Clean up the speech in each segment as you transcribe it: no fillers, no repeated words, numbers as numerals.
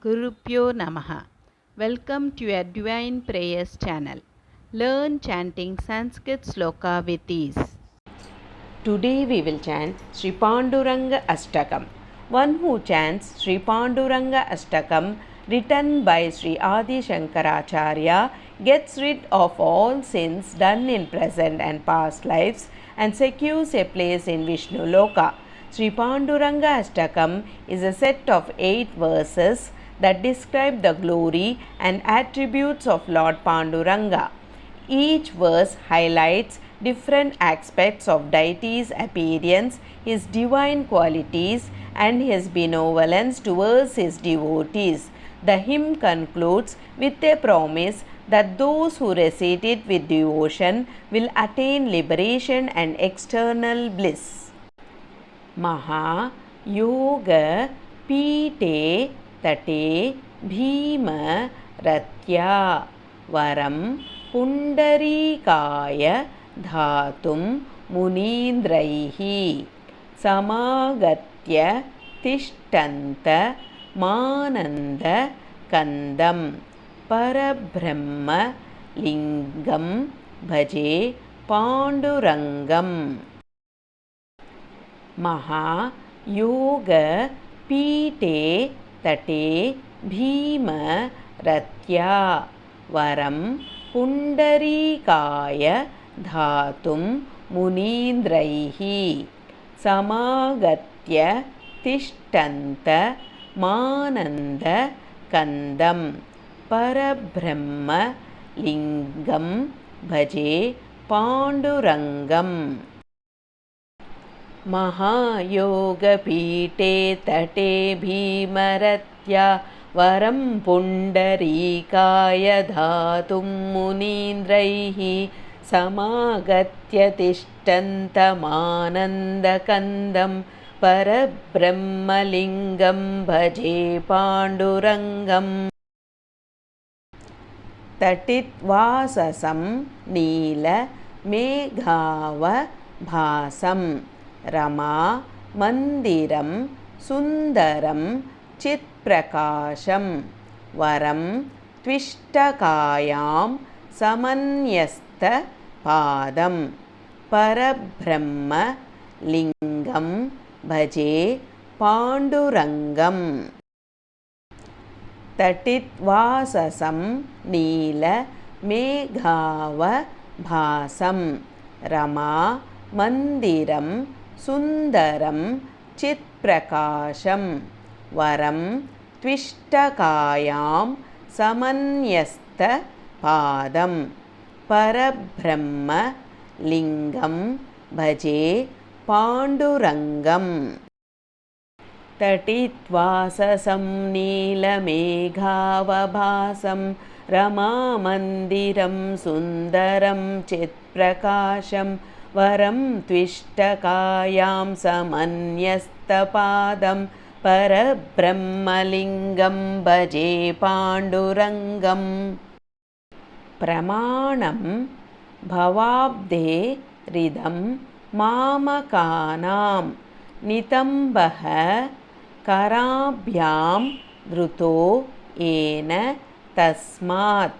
Gurupyo Namaha. Welcome to your Divine Prayers channel. Learn chanting Sanskrit sloka with ease. Today we will chant Sri Panduranga Ashtakam. One who chants Sri Panduranga Ashtakam, written by Sri Adi Shankaracharya, gets rid of all sins done in present and past lives and secures a place in Vishnu Loka. Sri Panduranga Ashtakam is a set of 8 verses that describe the glory and attributes of Lord Panduranga. Each verse highlights different aspects of deity's appearance, his divine qualities, and his benevolence towards his devotees. The hymn concludes with a promise that those who recite it with devotion will attain liberation and external bliss. Maha Yoga Pite Tate Bhima Ratya Varam Pundarikaya Dhatum Munindraihi Samagatya Tishtanta Mananda Kandam Parabrahma Lingam Bhaje Pandurangam. Maha Yoga Pite Tate Bhima Ratya Varam Pundarikaya Dhatum Munindraihi Samagatya Tishtanta Mananda Kandam Parabrahma Lingam Bhaje Pandurangam. Mahayogapite tate bhimaratya varam pundarikaya dhatum munindraihi samagatya tishtantamanandakandam parabrahmalingam bhaje pandurangam. Tatitvasasam nila meghava bhasam Rama Mandiram Sundaram Chitprakasham Varam Twishtakayam Samanyasta Padam Parabrahma Lingam Bhaje Pandurangam. Tatitvasasam Nila Meghava Bhasam Rama Mandiram Sundaram Chitprakasham Varam Twishtakayam Samanyasta Padam Parabrahma Lingam Bhaje Pandurangam. Tatitvasasam Neelameghavabhasam Rama Mandiram Sundaram Chitprakasham Varam Twishtakayam Samanyastapadam Parabrahmalingam Bhaje Pandurangam. Pramanam Bhavabde Ridam Mamakanam Nitambaha Karabhyam Dhruto Ena Tasmat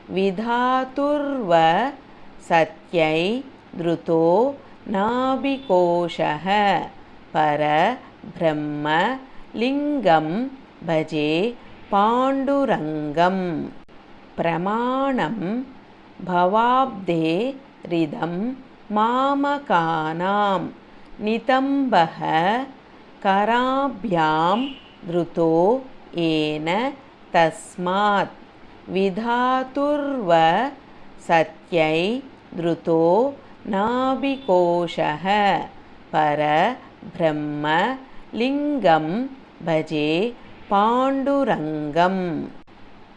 Vidhaturva Satyai Dhruto Nabhikoshaha Para Brahma Lingam Bhaje Pandurangam. Pramanam Bhavabde Ridam Mamakanam Nitambaha Karabhyam Dhruto Ena Tasmat Vidhaturva Satyai Dhruto Nabhikoshaha Para Brahma Lingam Bhaje Pandurangam.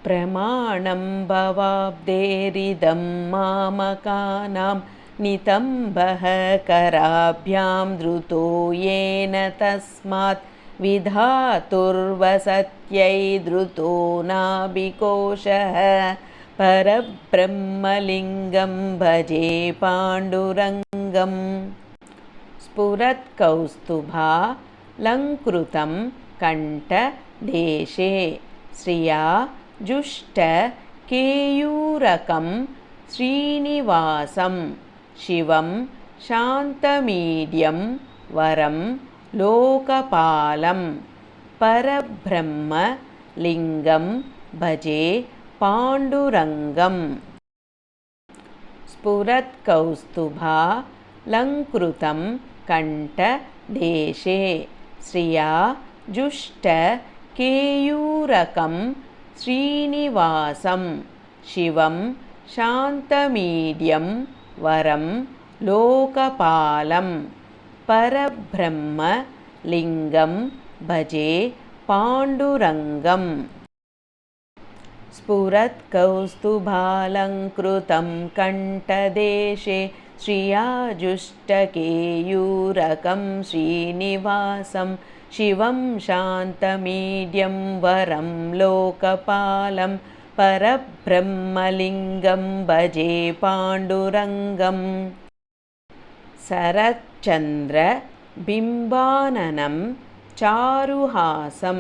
Pramanam Bhavabde Ridam Mamakanam Nitambaha Karabhyam Dhruto Yena Tasmat Vidhaturva Satyai Dhruto Nabhikoshaha Parabrahmalingam Bhaje Pandurangam. Spurat Kaustubha Lankrutam Kanta Deshe श्रिया जुष्ट केयूरकं श्रीनिवासं शिवं शान्तमीड्यं वरं लोकपालं परब्रह्मलिङ्गं भजे पाण्डुरङ्गम् स्फुरत्कौस्तुभालङ्कृतं कण्ठदेशे श्रिया जुष्ट केयूरकं श्रीनिवासं शिवं शान्तमीड्यं वरं लोकपालं परब्रह्मलिङ्गं भजे पाण्डुरङ्गम् स्फुरत्कौस्तुभालङ्कृतं कण्ठदेशे श्रिया जुष्टकेयूरकं श्रीनिवासं शिवं शान्तमीड्यं वरं लोकपालं परब्रह्मलिङ्गं भजे पाण्डुरङ्गम् शरच्चन्द्रबिम्बाननं चारुहासं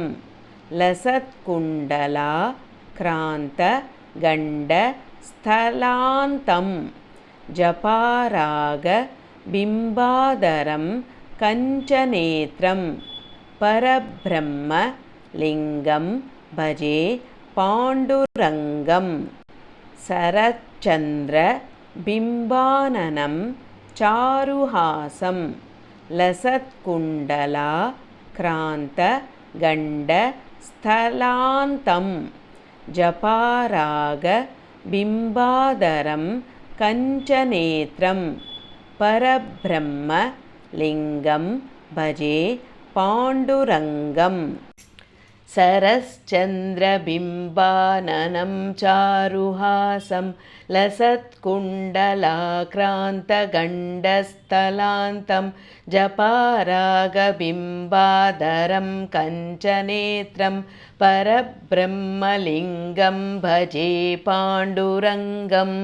लसत्कुण्डलाक्रान्तगण्डस्थलान्तं जपारागबिम्बाधरं कञ्चनेत्रं परब्रह्मलिङ्गं भजे पाण्डुरङ्गम् शरच्चन्द्रबिम्बाननं चारुहासं लसत्कुण्डलाक्रान्तगण्डस्थलान्तं जपारागबिम्बाधरं कञ्चनेत्रं परब्रह्मलिङ्गं भजे पाण्डुरङ्गम् सरश्चन्द्रबिम्बाननं चारुहासं लसत्कुण्डलाक्रान्तगण्डस्थलान्तं जपारागबिम्बाधरं कञ्चनेत्रं परब्रह्मलिङ्गं भजे पाण्डुरङ्गम्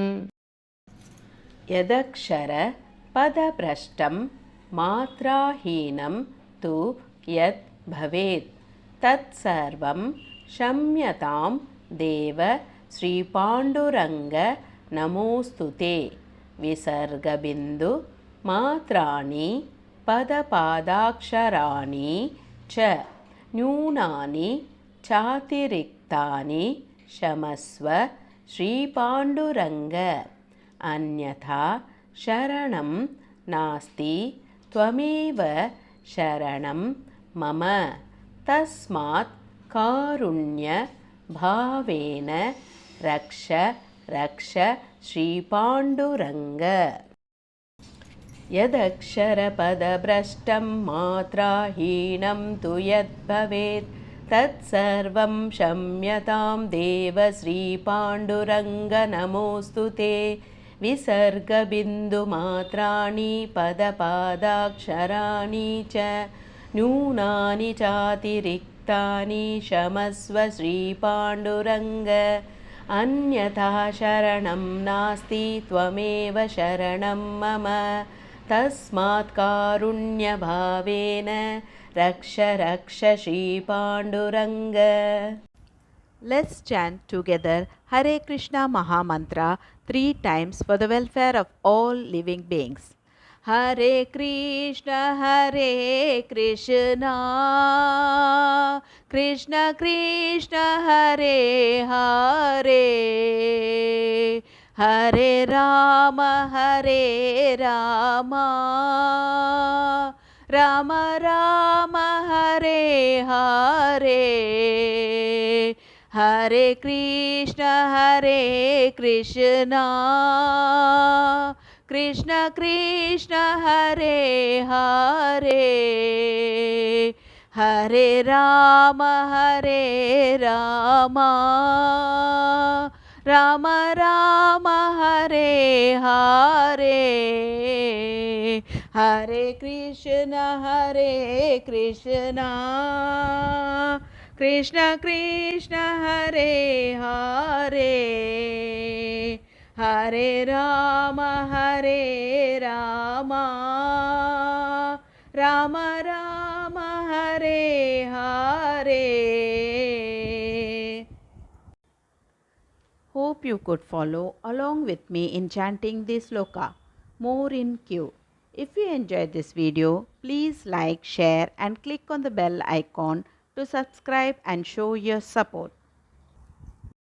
यदक्षरपदभ्रष्टं मात्राहीनं तु यत् भवेत् तत्सर्वं क्षम्यतां देव श्रीपाण्डुरङ्ग नमोऽस्तु ते विसर्गबिन्दुमात्राणि पदपादाक्षराणि च न्यूनानि चातिरिक्तानि क्षमस्व श्रीपाण्डुरङ्ग अन्यथा शरणं नास्ति त्वमेव शरणं मम तस्मात् कारुण्यभावेन रक्ष रक्ष श्रीपाण्डुरङ्ग यदक्षरपदभ्रष्टं मात्राहीनं तु यद्भवेत् तत्सर्वं क्षम्यतां देव श्रीपाण्डुरङ्ग नमोऽस्तु ते विसर्गबिन्दुमात्राणि पदपादाक्षराणि च न्यूनानि चातिरिक्तानि क्षमस्व श्रीपाण्डुरङ्ग अन्यथा शरणं नास्ति त्वमेव शरणं मम तस्मात् कारुण्यभावेन रक्ष रक्ष श्रीपाण्डुरङ्ग. Let's chant together Hare Krishna Mahamantra 3 times for the welfare of all living beings. Hare Krishna Krishna Krishna Hare Hare Hare Rama Rama Rama Hare Hare Hare Krishna Krishna Krishna Hare Hare Hare Rama Rama Rama Hare Hare Hare Krishna Krishna Krishna Hare Hare Hare Rama Rama Rama Hare Hare Hope you could follow along with me in chanting this sloka. More in queue. If you enjoyed this video, please like, share and click on the bell icon to subscribe and show your support.